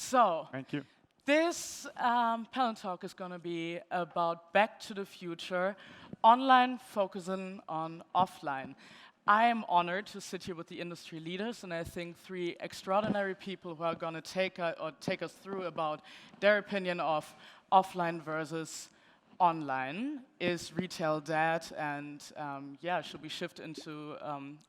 So, Thank you. this panel talk is going to be about back to the future, online focusing on offline. I am honored to sit here with the industry leaders, and I think three extraordinary people who are going to take us through about their opinion of offline versus online. Is retail dead, and yeah, should we shift into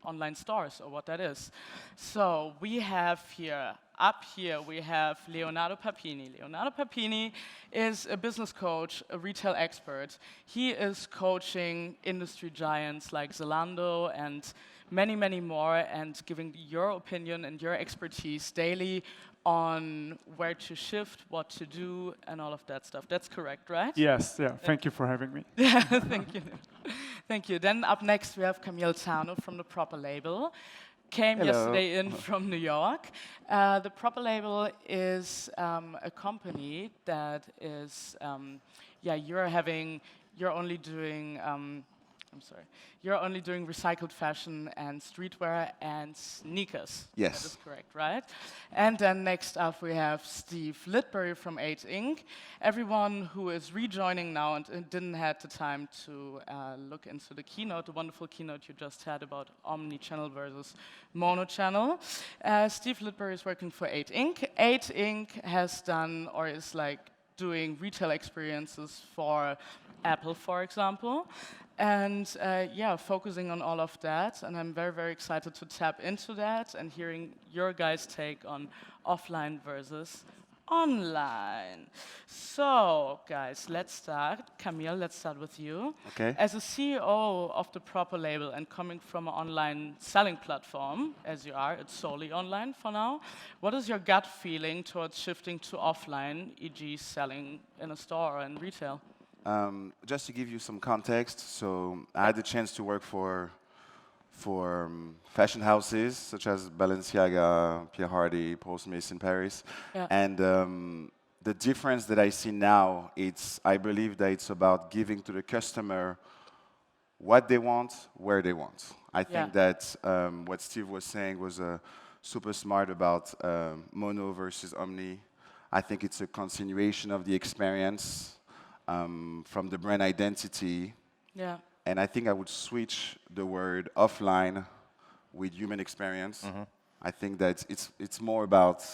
online stores, or what that is? So we have here, up here, we have Leonardo Papini. Leonardo Papini is a business coach, a retail expert. He is coaching industry giants like Zalando and many, many more, and giving your opinion and your expertise daily on where to shift, what to do, and all of that stuff. That's correct, right? Yes, yeah. Thank you for having me. Yeah, thank you. Thank you. Then up next we have Camille Tanoh from the Proper Label. Came Hello. yesterday in from New York. The Proper Label is a company that is, yeah, you're only doing, you're only doing recycled fashion and streetwear and sneakers. Yes. That is correct, right? And then next up we have Steve Lidbury from 8 Inc. Everyone who is rejoining now and didn't have the time to look into the keynote, the wonderful keynote you just had about omni-channel versus mono-channel. Steve Lidbury is working for 8 Inc. 8 Inc. has done, or is like doing retail experiences for Apple, for example. And yeah, focusing on all of that, and I'm very, very excited to tap into that and hearing your guys' take on offline versus online. So, guys, let's start. Camille, let's start with you. Okay. As a CEO of the Proper Label and coming from an online selling platform, as you are, it's solely online for now, what is your gut feeling towards shifting to offline, e.g. selling in a store or in retail? Just to give you some context, so I had the chance to work for fashion houses such as Balenciaga, Pierre Hardy, Paul Smith in Paris, Yeah. and the difference that I see now, I believe that it's about giving to the customer what they want, where they want. I think that what Steve was saying was super smart about mono versus omni. I think it's a continuation of the experience. From the brand identity, and I think I would switch the word offline with human experience. I think that it's more about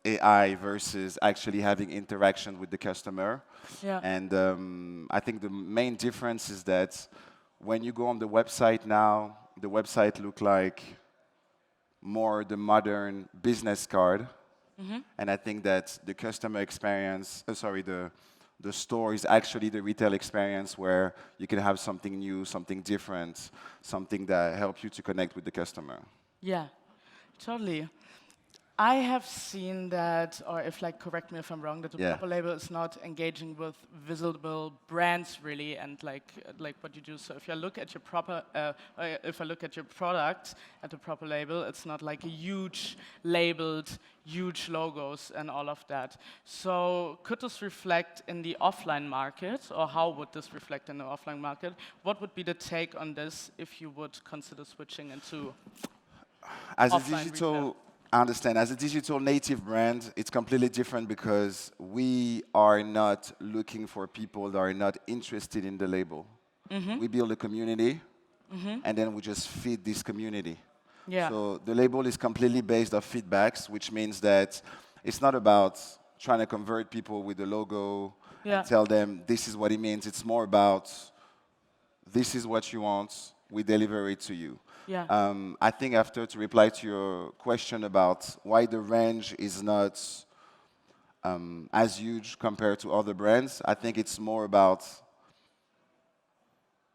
AI versus actually having interaction with the customer. And I think the main difference is that when you go on the website now, the website look like more the modern business card. And I think that the customer experience, the store is actually the retail experience where you can have something new, something different, something that helps you to connect with the customer. Yeah, totally. I have seen that, or if correct me if I'm wrong, that the Proper Label is not engaging with visible brands really, and like what you do. So if you look at your if I look at your product at the Proper Label, it's not like a huge labeled, huge logos and all of that. So could this reflect in the offline market, or how would this reflect in the offline market? What would be the take on this if you would consider switching into offline retail? I understand. As a digital native brand, it's completely different because we are not looking for people that are not interested in the label. We build a community, and then we just feed this community. So the label is completely based on feedbacks, which means that it's not about trying to convert people with the logo and tell them this is what it means. It's more about this is what you want, we deliver it to you. I think to reply to your question about why the range is not as huge compared to other brands, I think it's more about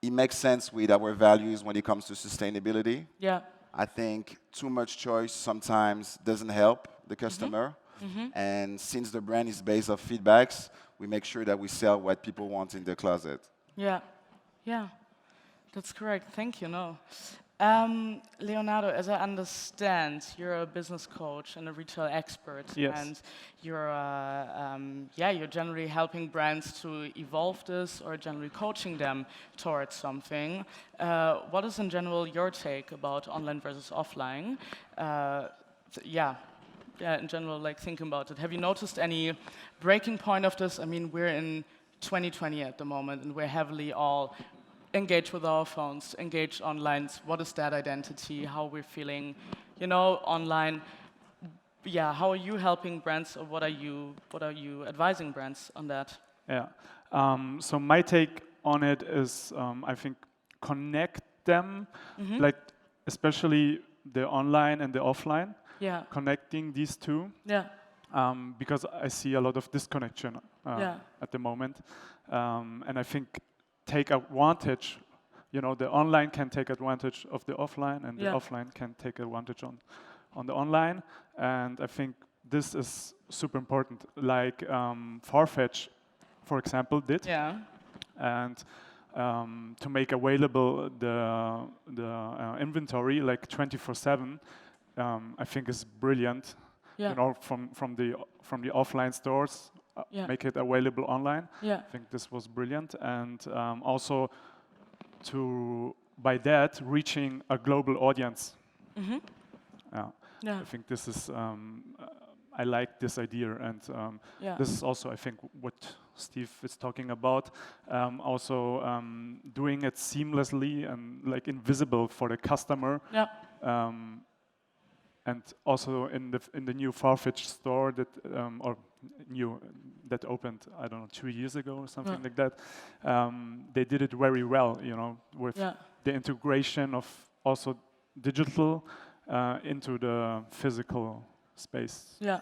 it makes sense with our values when it comes to sustainability. I think too much choice sometimes doesn't help the customer. And since the brand is based on feedbacks, we make sure that we sell what people want in their closet. Yeah, that's correct. Thank you. Leonardo, as I understand, you're a business coach and a retail expert, and you're generally helping brands to evolve this, or generally coaching them towards something. What is in general your take about online versus offline? in general, like thinking about it, have you noticed any breaking point of this? I mean, we're in 2020 at the moment, and we're heavily all engaged with our phones, engaged online. What is that identity? How we're feeling, you know, online? Yeah, how are you helping brands, or what are you advising brands on that? Yeah. So my take on it is, I think, connect them, like especially the online and the offline. Yeah. Connecting these two. Yeah. Because I see a lot of disconnection at the moment, and I think take advantage. You know, the online can take advantage of the offline, and the offline can take advantage on the online. And I think this is super important. Like Farfetch, for example, did. Yeah. And to make available the inventory like 24/7, I think is brilliant. Yeah. You know, from the offline stores, make it available online. Yeah. I think this was brilliant, and also by that reaching a global audience. Yeah. I think this is. I like this idea, and this is also, I think, what Steve is talking about. Also, doing it seamlessly and like invisible for the customer. Yeah. And also in the new Farfetch store that opened, I don't know, 2 years ago or something like that. They did it very well, you know, with the integration of also digital into the physical space. Yeah.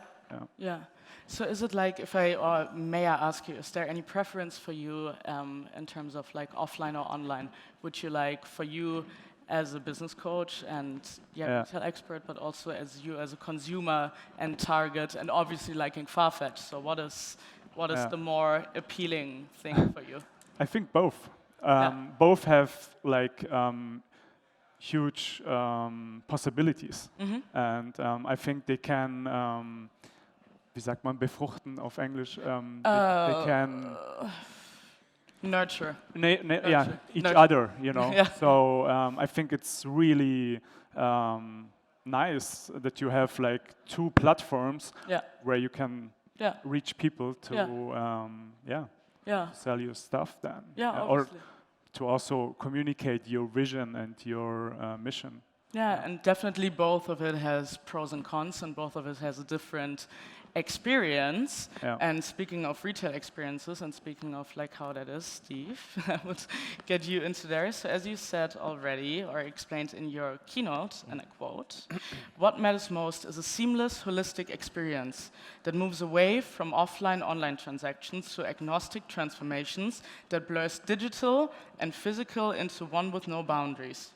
Yeah. So is it like, or may I ask you, is there any preference for you in terms of like offline or online? Would you like, for you as a business coach and retail expert, but also as you as a consumer and target, and obviously liking Farfetch? So what is the more appealing thing for you? I think both. Both have like huge possibilities, and I think they can. Wie sagt man befruchten auf English? They can nurture. Each other, you know. So I think it's really nice that you have like two platforms where you can reach people to sell your stuff then, or to also communicate your vision and your mission. Yeah, and definitely both of it has pros and cons, and both of it has a different experience. And speaking of retail experiences, and speaking of like how that is, Steve, I would get you into there. So as you said already, or explained in your keynote, and I quote, "What matters most is a seamless, holistic experience that moves away from offline-online transactions to agnostic transformations that blurs digital and physical into one with no boundaries."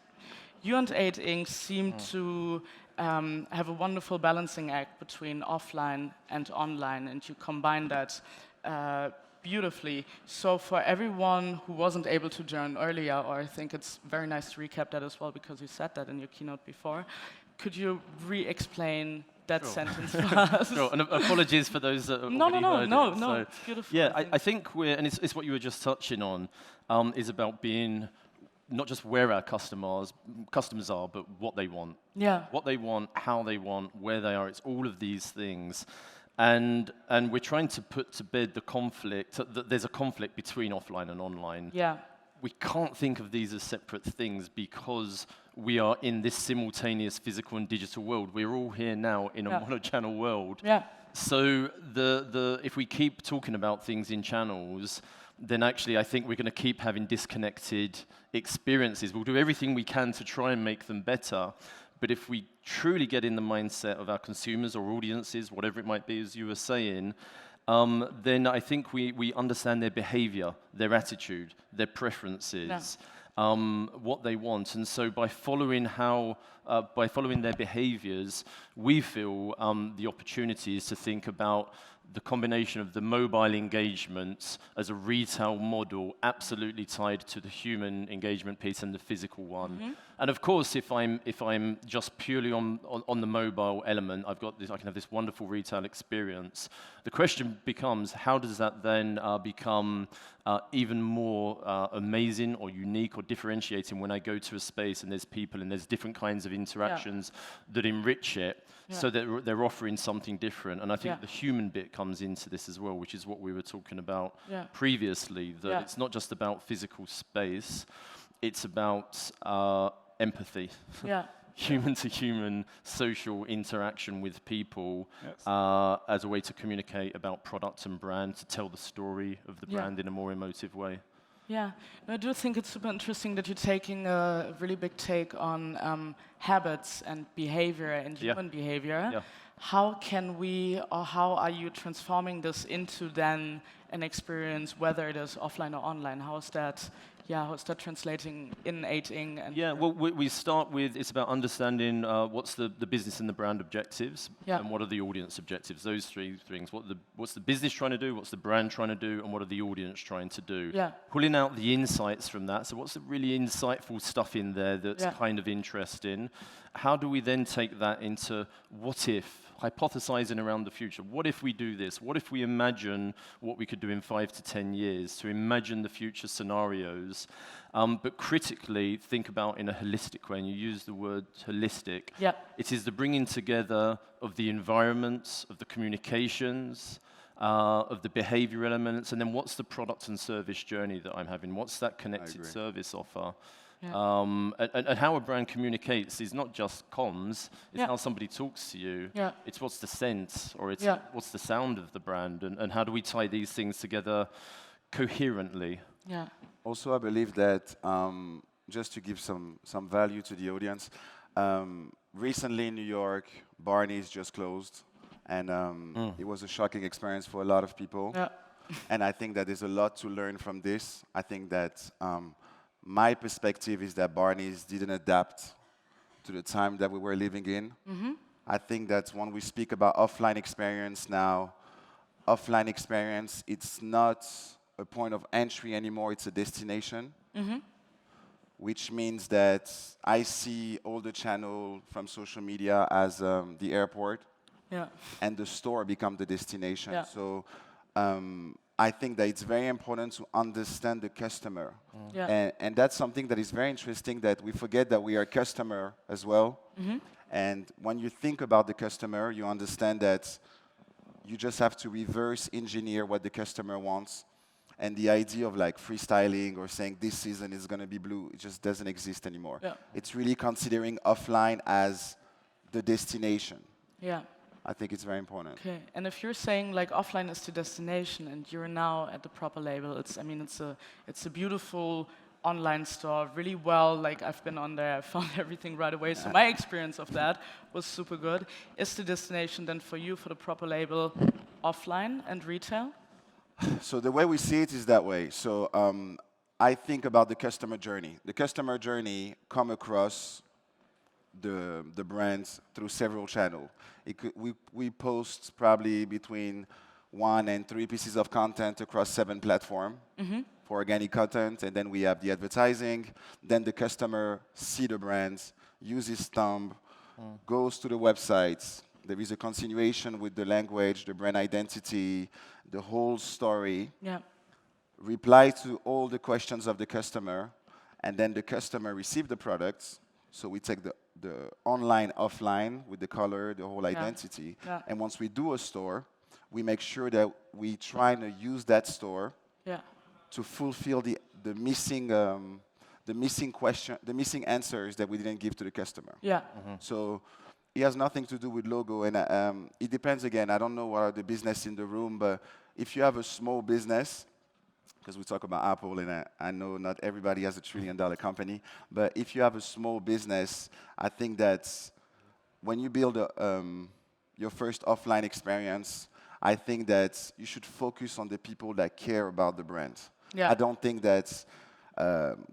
You and 8 Inc. seem to have a wonderful balancing act between offline and online, and you combine that beautifully. So for everyone who wasn't able to join earlier, or I think it's very nice to recap that as well, because you said that in your keynote before, could you re-explain that sentence for us? Sure, and apologies for those that have already heard it. No, it's beautiful. Yeah, I think and it's what you were just touching on, is about being not just where our customers are, but what they want. Yeah. What they want, how they want, where they are. It's all of these things. And we're trying to put to bed the conflict, that there's a conflict between offline and online. Yeah. We can't think of these as separate things because we are in this simultaneous physical and digital world. We're all here now in a mono-channel world. Yeah. So if we keep talking about things in channels, then actually I think we're going to keep having disconnected experiences. We'll do everything we can to try and make them better. But if we truly get in the mindset of our consumers or audiences, whatever it might be, as you were saying, then I think we understand their behavior, their attitude, their preferences, what they want. And so by following their behaviors, we feel the opportunities to think about the combination of the mobile engagement as a retail model absolutely tied to the human engagement piece and the physical one. And of course, if I'm just purely on the mobile element, I can have this wonderful retail experience. The question becomes, how does that then become even more amazing or unique or differentiating when I go to a space and there's people and there's different kinds of interactions that enrich it, so that they're offering something different. And I think the human bit comes into this as well, which is what we were talking about previously, that it's not just about physical space, it's about empathy. Human to human social interaction with people as a way to communicate about product and brand, to tell the story of the brand in a more emotive way. Yeah, I do think it's super interesting that you're taking a really big take on habits and behavior and human behavior. How can we, or how are you transforming this into then an experience, whether it is offline or online? How is that? How is that translating in 8ing? And well, we start with, it's about understanding what's the business and the brand objectives, and what are the audience objectives, those three things. What's the business trying to do, what's the brand trying to do, and what are the audience trying to do? Pulling out the insights from that, so what's the really insightful stuff in there that's kind of interesting? How do we then take that into what if? Hypothesizing around the future. What if we do this? What if we imagine what we could do in 5 to 10 years, to imagine the future scenarios, but critically think about in a holistic way, and you use the word holistic. It is the bringing together of the environments, of the communications, of the behavior elements, and then what's the product and service journey that I'm having? What's that connected service offer? And how a brand communicates is not just comms, it's how somebody talks to you. It's what's the sense, or it's what's the sound of the brand, and how do we tie these things together coherently? Also, I believe that, just to give some value to the audience, recently in New York, Barney's just closed, and it was a shocking experience for a lot of people. And I think that there's a lot to learn from this. I think that my perspective is that Barney's didn't adapt to the time that we were living in. I think that when we speak about offline experience now, offline experience, it's not a point of entry anymore, it's a destination. Which means that I see all the channel from social media as the airport, and the store become the destination. So I think that it's very important to understand the customer. And that's something that is very interesting, that we forget that we are customer as well. And when you think about the customer, you understand that you just have to reverse engineer what the customer wants. And the idea of like freestyling or saying this season is going to be blue, it just doesn't exist anymore. It's really considering offline as the destination. I think it's very important. Okay, and if you're saying like offline is the destination, and you're now at the proper label, it's a beautiful online store, really well. Like I've been on there, I found everything right away. So my experience of that was super good. Is the destination then for you, for the proper label, offline and retail? So the way we see it is that way. So I think about the customer journey. The customer journey come across the brands through several channels. We post probably between 1 and 3 pieces of content across 7 platforms for organic content, and then we have the advertising. Then the customer see the brands, uses thumb, goes to the websites. There is a continuation with the language, the brand identity, the whole story. Reply to all the questions of the customer, and then the customer receive the products. So we take the online, offline, with the color, the whole identity. And once we do a store, we make sure that we try to use that store to fulfill the missing answers that we didn't give to the customer. So it has nothing to do with logo, and it depends again. I don't know what are the business in the room, but if you have a small business, because we talk about Apple, and I know not everybody has $1 trillion company, but if you have a small business, I think that when you build your first offline experience, I think that you should focus on the people that care about the brand. I don't think that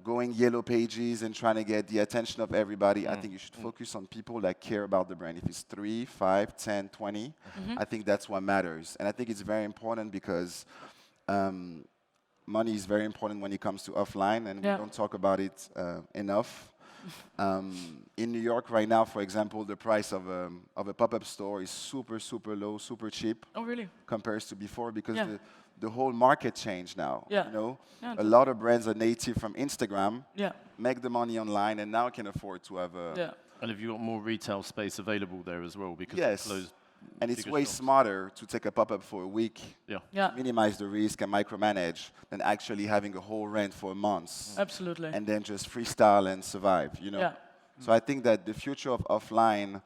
going yellow pages and trying to get the attention of everybody. I think you should focus on people that care about the brand. If it's 3, 5, 10, 20, I think that's what matters. And I think it's very important because money is very important when it comes to offline, and we don't talk about it enough. In New York right now, for example, the price of a pop-up store is super, super low, super cheap. Oh, really? Compared to before, because the whole market changed now. Yeah. You know, Yeah, a lot of brands are native from Instagram, Yeah. make the money online, and now can afford to have a. Yeah. And have you got more retail space available there as well? Because Yes. of those And it's bigger way shops? smarter to take a pop-up for a week, Yeah. Yeah. minimize the risk and micromanage, than actually having a whole rent for months Absolutely. and then just freestyle and survive. You know. Yeah. So I think that the future of offline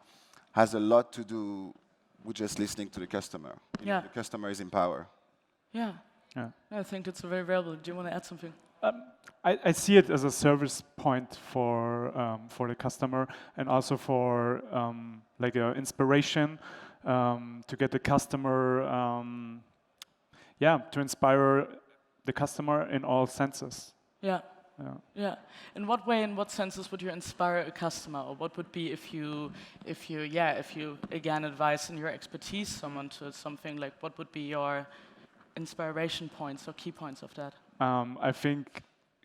has a lot to do with just listening to the customer. You know, Yeah. the customer is in power. Yeah. Yeah. I think it's very valuable. Do you want to add something? I see it as a service point for the customer, and also for like a inspiration to get the customer, to inspire the customer in all senses. Yeah. Yeah. Yeah. In what way, in what senses would you inspire a customer, or what would be if you again advise in your expertise someone to something, like what would be your inspiration points or key points of that? I think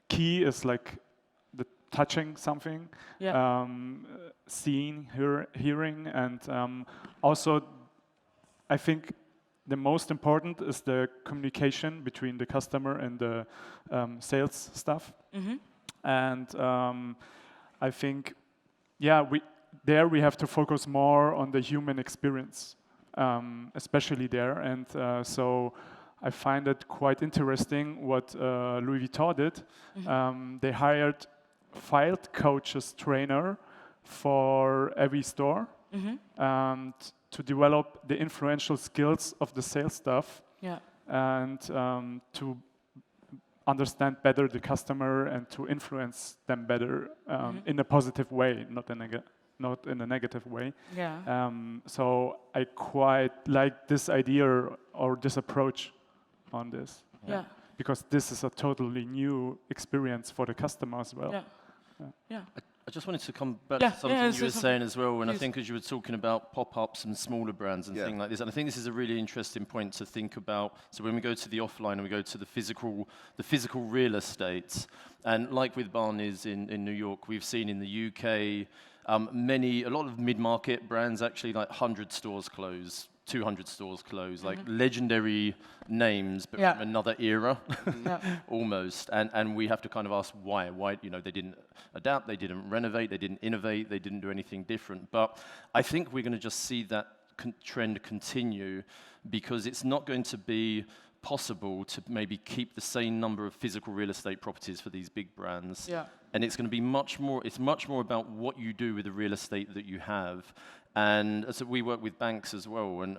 key is like the touching something, seeing, hearing, and also I think the most important is the communication between the customer and the sales staff. And I think, we have to focus more on the human experience, especially there. And so I find it quite interesting what Louis Vuitton did. They hired field coaches trainer for every store to develop the influential skills of the sales staff and to understand better the customer and to influence them better in a positive way, not in a negative way. Yeah. So I quite like this idea or this approach on this. Yeah. Because this is a totally new experience for the customer as well. Yeah. Yeah. I just wanted to come back to something you were saying as well, and Please. I think as you were talking about pop-ups and smaller brands and things like this, and I think this is a really interesting point to think about. So when we go to the offline and we go to the physical real estate, and like with Barney's in New York, we've seen in the UK, a lot of mid-market brands actually, like 100 stores close, 200 stores close, like legendary names, but from another era, almost. And we have to kind of ask why. Why, they didn't adapt, they didn't renovate, they didn't innovate, they didn't do anything different. But I think we're going to just see that trend continue, because it's not going to be possible to maybe keep the same number of physical real estate properties for these big brands. Yeah. And it's going to be much more about what you do with the real estate that you have. And so we work with banks as well, and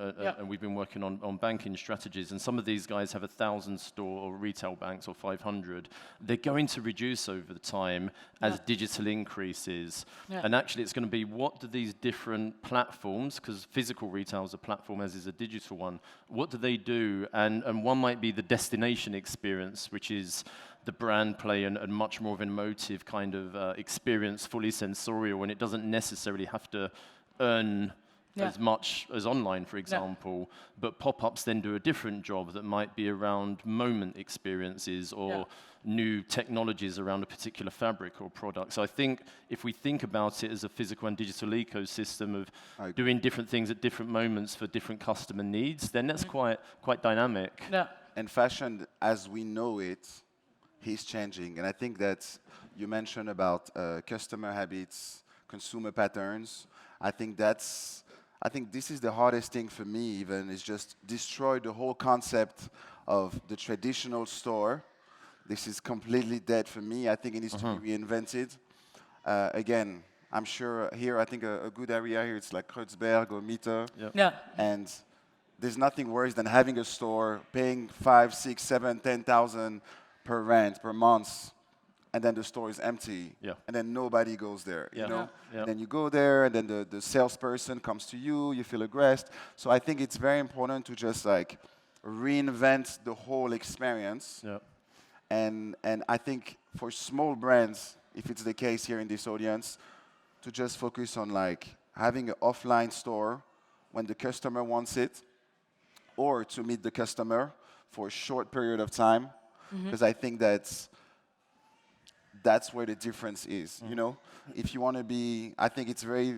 we've been working on banking strategies. And some of these guys have 1,000 store or retail banks or 500. They're going to reduce over the time as digital increases. Yeah. And actually, it's going to be, what do these different platforms, because physical retail is a platform as is a digital one, what do they do? And one might be the destination experience, which is the brand play and much more of an emotive kind of experience, fully sensorial, and it doesn't necessarily have to earn as much as online, for example, but pop-ups then do a different job that might be around moment experiences or new technologies around a particular fabric or product. So I think if we think about it as a physical and digital ecosystem of doing different things at different moments for different customer needs, then that's quite dynamic. Yeah. And fashion, as we know it, is changing. And I think that you mentioned about customer habits, consumer patterns. I think this is the hardest thing for me even, is just destroy the whole concept of the traditional store. This is completely dead for me. I think it needs to be reinvented. Again, I'm sure here, I think a good area here, it's like Kreuzberg or Mitte. And there's nothing worse than having a store, paying 5, 6, 7, 10,000 per rent, per month, and then the store is empty, and then nobody goes there, you know? And then you go there, and then the salesperson comes to you, you feel aggressed. So I think it's very important to just reinvent the whole experience. And I think for small brands, if it's the case here in this audience, to just focus on like having an offline store when the customer wants it, or to meet the customer for a short period of time, because I think that's where the difference is. You know, if you want to be, I think it's very,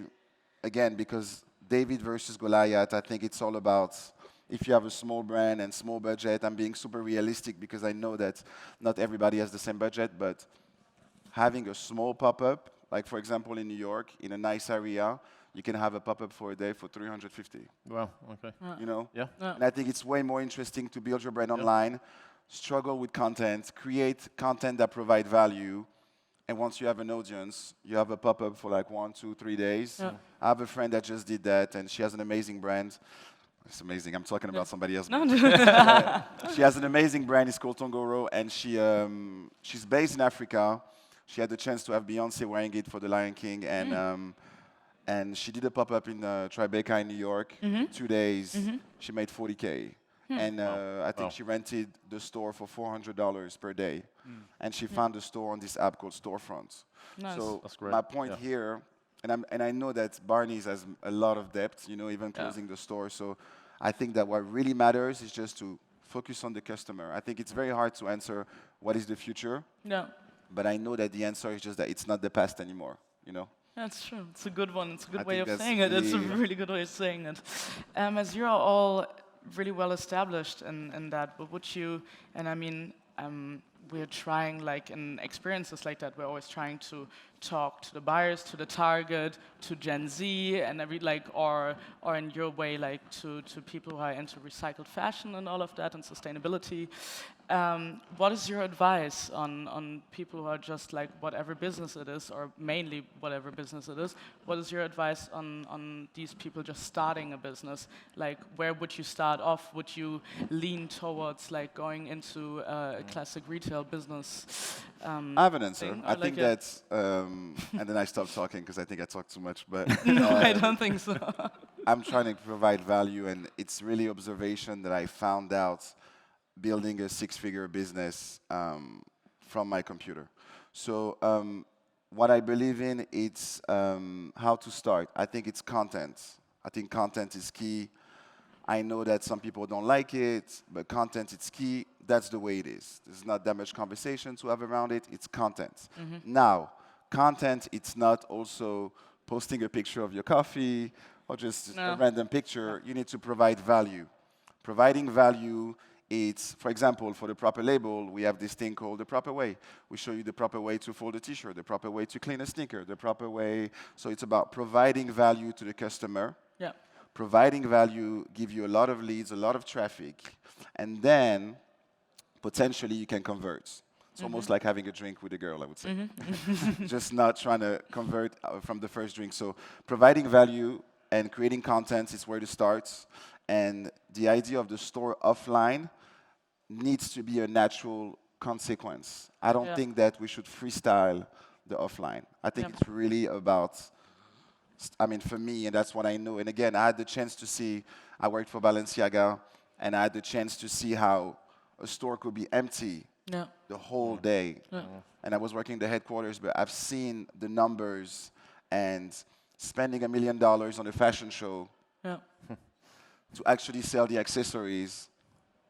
again, because David versus Goliath, I think it's all about if you have a small brand and small budget. I'm being super realistic because I know that not everybody has the same budget, but having a small pop-up, like for example in New York, in a nice area, you can have a pop-up for a day for 350. Wow, okay. You know? Yeah. And I think it's way more interesting to build your brand online, struggle with content, create content that provide value, and once you have an audience, you have a pop-up for like 1, 2, 3 days. Yeah. I have a friend that just did that, and she has an amazing brand. It's amazing. I'm talking about somebody else. No. She has an amazing brand. It's called Tongoro, and she's based in Africa. She had the chance to have Beyonce wearing it for the Lion King, and she did a pop-up in Tribeca in New York. 2 days. She made 40K. And I think she rented the store for $400 per day. And she found a store on this app called Storefront. Nice. So That's great. my point here, and I know that Barney's has a lot of debt, you know, even closing the store. So I think that what really matters is just to focus on the customer. I think it's very hard to answer what is the future. Yeah. But I know that the answer is just that it's not the past anymore, you know? That's true. It's a good one. It's a good I way think of that's saying it. It's a really- really good way of saying it. As you're all really well established in that, but would you, and I mean, we're trying like in experiences like that, we're always trying to talk to the buyers, to the target, to Gen Z, and or in your way, like to people who are into recycled fashion and all of that and sustainability. What is your advice on people who are just like whatever business it is, or mainly whatever business it is? What is your advice on these people just starting a business? Like, where would you start off? Would you lean towards like going into a classic retail business? I have an answer. thing, I or think like a- that, and then I stopped talking because I think I talked too much. But No, I don't think so. I'm trying to provide value, and it's really observation that I found out building a 6-figure business from my computer. So what I believe in, it's how to start. I think it's content. I think content is key. I know that some people don't like it, but content is key. That's the way it is. There's not that much conversation to have around it. It's content. Now, content, it's not also posting a picture of your coffee or just a random picture. You need to provide value. Providing value, it's, for example, for the proper label, we have this thing called the proper way. We show you the proper way to fold a t-shirt, the proper way to clean a sneaker, the proper way. So it's about providing value to the customer. Yeah. Providing value give you a lot of leads, a lot of traffic, and then potentially you can convert. It's almost like having a drink with a girl, I would say. Just not trying to convert from the first drink. So providing value and creating content is where to start. And the idea of the store offline needs to be a natural consequence. I don't think that we should freestyle the offline. I think it's really about, I mean, for me, and that's what I know. And again, I had the chance to see, I worked for Balenciaga, and I had the chance to see how a store could be empty the whole day. And I was working the headquarters, but I've seen the numbers, and spending $1 million on a fashion show to actually sell the accessories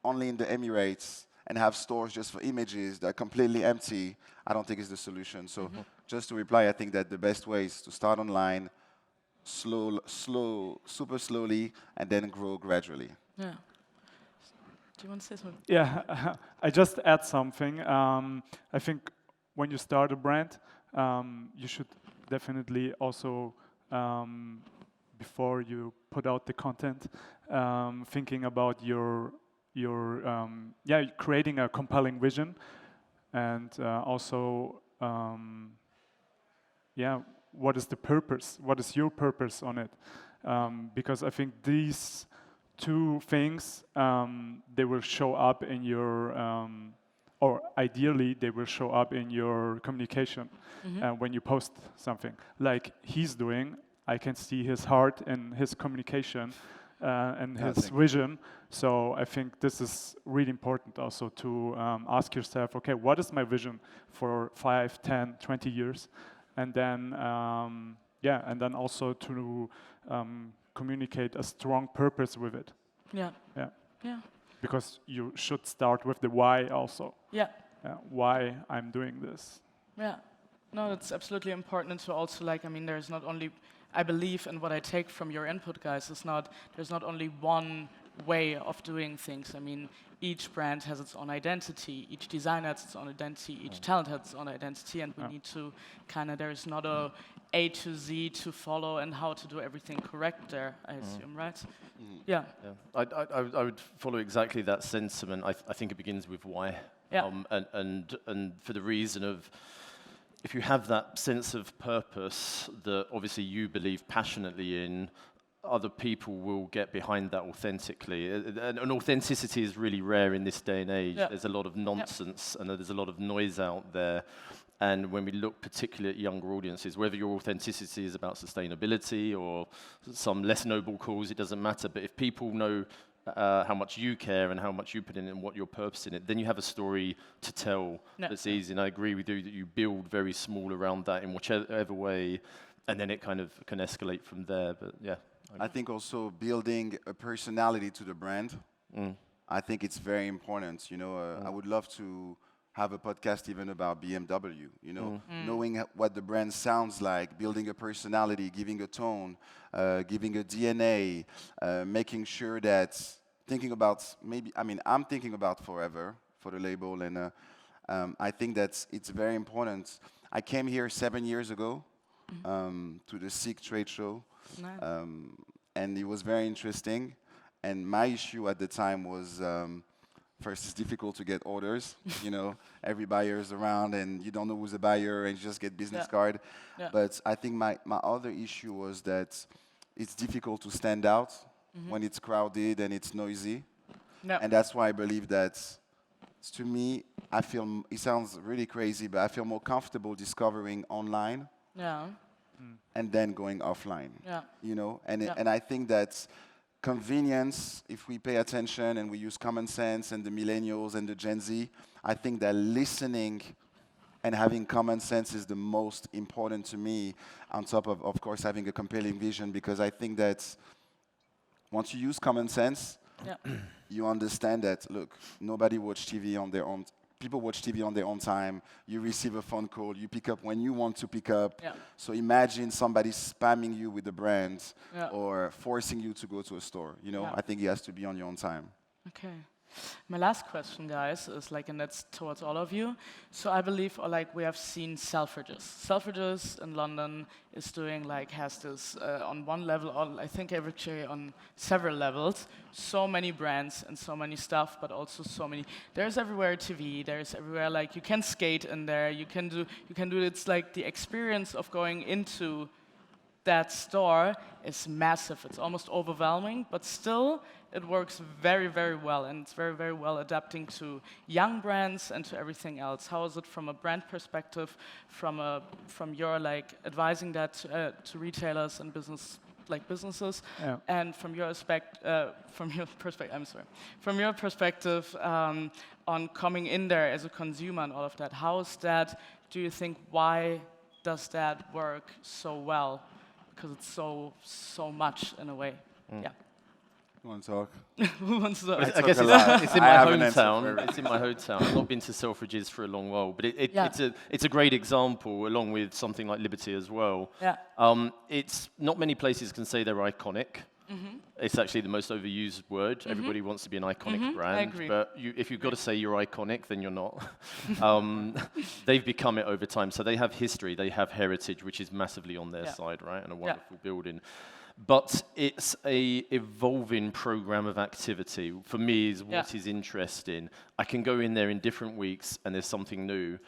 only in the Emirates and have stores just for images that are completely empty, I don't think is the solution. So just to reply, I think that the best way is to start online, super slowly, and then grow gradually. Yeah. Do you want to say something? Yeah, I just add something. I think when you start a brand, you should definitely also, before you put out the content, thinking about your creating a compelling vision, and also what is the purpose? What is your purpose on it? Because I think these two things, they will show up in your, or ideally they will show up in your communication when you post something. Like he's doing, I can see his heart and his communication and his vision. So I think this is really important also to ask yourself, okay, what is my vision for 5, 10, 20 years? And then, and then also to communicate a strong purpose with it. Yeah. Yeah. Yeah. Because you should start with the why also. Yeah. Why I'm doing this. Yeah. No, it's absolutely important to also like, I mean, there's not only, I believe, and what I take from your input, guys, there's not only one way of doing things. I mean, each brand has its own identity, each designer has its own identity, each talent has its own identity, and we need to kind of, there's not A to Z to follow and how to do everything correct there, I assume, right? Yeah. I would follow exactly that sentiment. I think it begins with why. Yeah. And for the reason of, if you have that sense of purpose that obviously you believe passionately in, other people will get behind that authentically. And authenticity is really rare in this day and age. Yeah. There's a lot of nonsense and there's a lot of noise out there. And when we look particularly at younger audiences, whether your authenticity is about sustainability or some less noble cause, it doesn't matter. But if people know how much you care and how much you put in and what your purpose in it, then you have a story to tell that's easy. And I agree with you that you build very small around that in whichever way, and then it kind of can escalate from there. But yeah. I think also building a personality to the brand, I think it's very important. You know, I would love to have a podcast even about BMW, you know, knowing what the brand sounds like, building a personality, giving a tone, giving a DNA, making sure that thinking about I'm thinking about forever for the label, and I think that it's very important. I came here 7 years ago to the SIG trade show, and it was very interesting. And my issue at the time was, first, it's difficult to get orders. You know, every buyer is around, and you don't know who's a buyer, and you just get business card. But I think my other issue was that it's difficult to stand out when it's crowded and it's noisy. And that's why I believe that, to me, I feel, it sounds really crazy, but I feel more comfortable discovering online and then going offline. You know, and I think that convenience, if we pay attention and we use common sense, and the millennials and the Gen Z, I think that listening and having common sense is the most important to me, on top of course, having a compelling vision, because I think that once you use common sense, you understand that, look, nobody watch TV on their own. People watch TV on their own time. You receive a phone call. You pick up when you want to pick up. So imagine somebody spamming you with the brand or forcing you to go to a store. You know, I think it has to be on your own time. Okay. My last question, guys, is like, and that's towards all of you. So I believe, we have seen Selfridges. Selfridges in London is doing has this on one level, or I think actually on several levels, so many brands and so many stuff, but also so many. There's everywhere TV. There's everywhere you can skate in there. You can do. It's like the experience of going into that store is massive. It's almost overwhelming, but still it works very, very well, and it's very, very well adapting to young brands and to everything else. How is it from a brand perspective, from your advising that to retailers and businesses, and from your perspective on coming in there as a consumer and all of that? How is that? Do you think, why does that work so well? Because it's so much in a way. You want to talk? Who wants to talk? I guess it's in my hometown. It's in my hometown. I've not been to Selfridges for a long while, but it's a great example, along with something like Liberty as well. It's not many places can say they're iconic. It's actually the most overused word. Everybody wants to be an iconic brand. I agree. But if you've got to say you're iconic, then you're not. They've become it over time. So they have history, they have heritage, which is massively on their side, right? And a wonderful building. But it's a evolving program of activity. For me, is what is interesting. I can go in there in different weeks, and there's something new.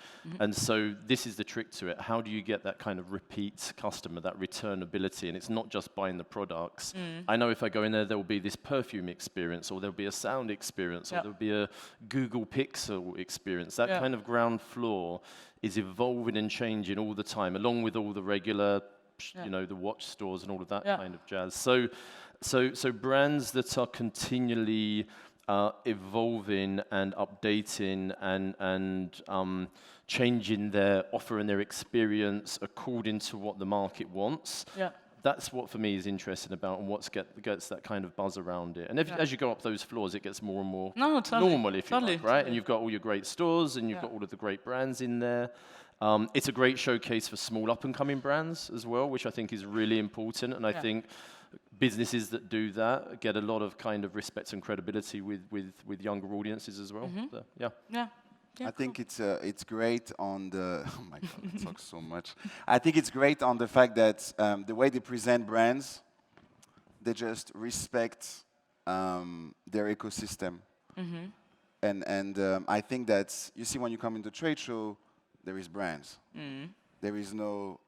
And so this is the trick to it. How do you get that kind of repeat customer, that returnability? And it's not just buying the products. I know if I go in there, there will be this perfume experience, or there'll be a sound experience, or there'll be a Google Pixel experience. That kind of ground floor is evolving and changing all the time, along with all the regular you know, the watch stores and all of that kind of jazz. So brands that are continually evolving and updating and changing their offer and their experience according to what the market wants. Yeah. That's what for me is interesting about and what gets that kind of buzz around it. And as you go up those floors, it gets more and more normal, if you like, right? And you've got all your great stores and you've got all of the great brands in there. It's a great showcase for small up-and-coming brands as well, which I think is really important. And I think businesses that do that get a lot of kind of respect and credibility with younger audiences as well. So, I think it's great on the. Oh my God, I talk so much. I think it's great on the fact that the way they present brands, they just respect their ecosystem. And I think that you see when you come into trade show, there is brands. There is no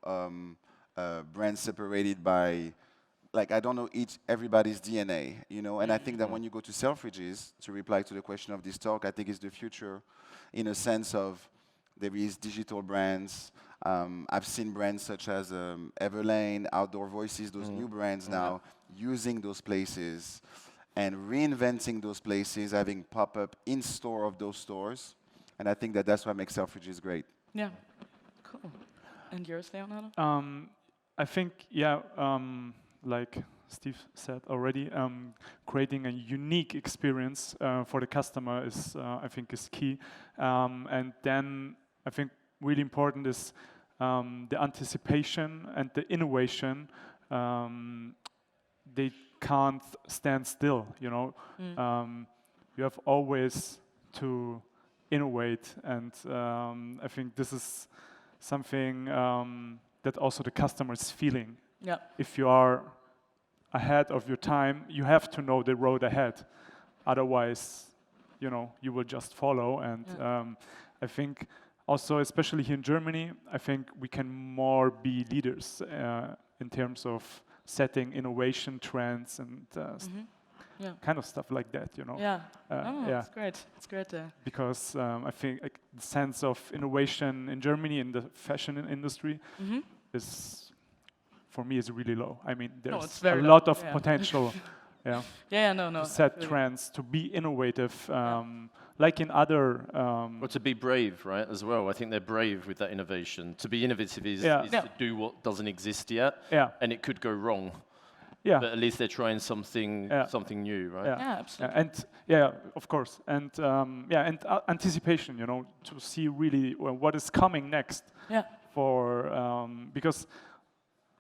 brand separated by, like, I don't know everybody's DNA, you know. And I think that when you go to Selfridges, to reply to the question of this talk, I think it's the future. In a sense of there is digital brands. I've seen brands such as Everlane, Outdoor Voices, those new brands now, using those places and reinventing those places, having pop-up in-store of those stores. And I think that that's what makes Selfridges great. Yeah, cool. And yours, Leonardo? I think, like Steve said already, creating a unique experience for the customer is, I think, is key. And then I think really important is the anticipation and the innovation. They can't stand still, you know. You have always to innovate, and I think this is something that also the customer is feeling. Yeah. If you are ahead of your time, you have to know the road ahead. Otherwise, you know, you will just follow. And I think also, especially here in Germany, I think we can more be leaders in terms of setting innovation trends and kind of stuff like that, you know. It's great. It's great there. Because I think the sense of innovation in Germany in the fashion industry is, for me, is really low. I mean, there's a lot of potential to set trends, to be innovative, like in other... Or to be brave, right, as well. I think they're brave with that innovation. To be innovative is to do what doesn't exist yet, and it could go wrong. Yeah. But at least they're trying something new, right? Yeah, absolutely. And of course. And and anticipation, you know, to see really what is coming next. Yeah. For because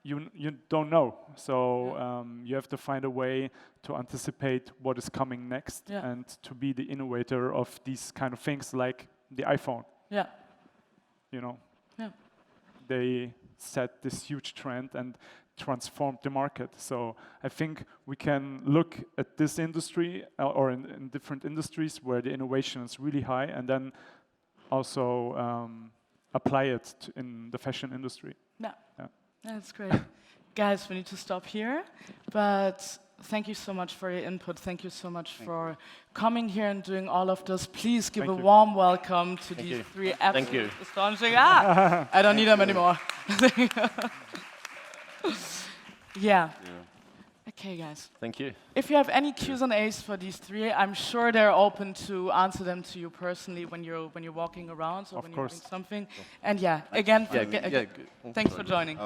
you don't know, so you have to find a way to anticipate what is coming next and to be the innovator of these kind of things, like the iPhone. Yeah. You know. Yeah. They set this huge trend and transformed the market. So I think we can look at this industry or in different industries where the innovation is really high, and then also apply it in the fashion industry. Yeah. That's great. Guys, we need to stop here, but thank you so much for your input. Thank you so much for coming here and doing all of this. Please give a warm welcome to these three absolutely astonishing... I don't need them anymore. Okay, guys. Thank you. If you have any Q&As for these three, I'm sure they're open to answer them to you personally when you're walking around or when you're doing something. And again, thanks for joining.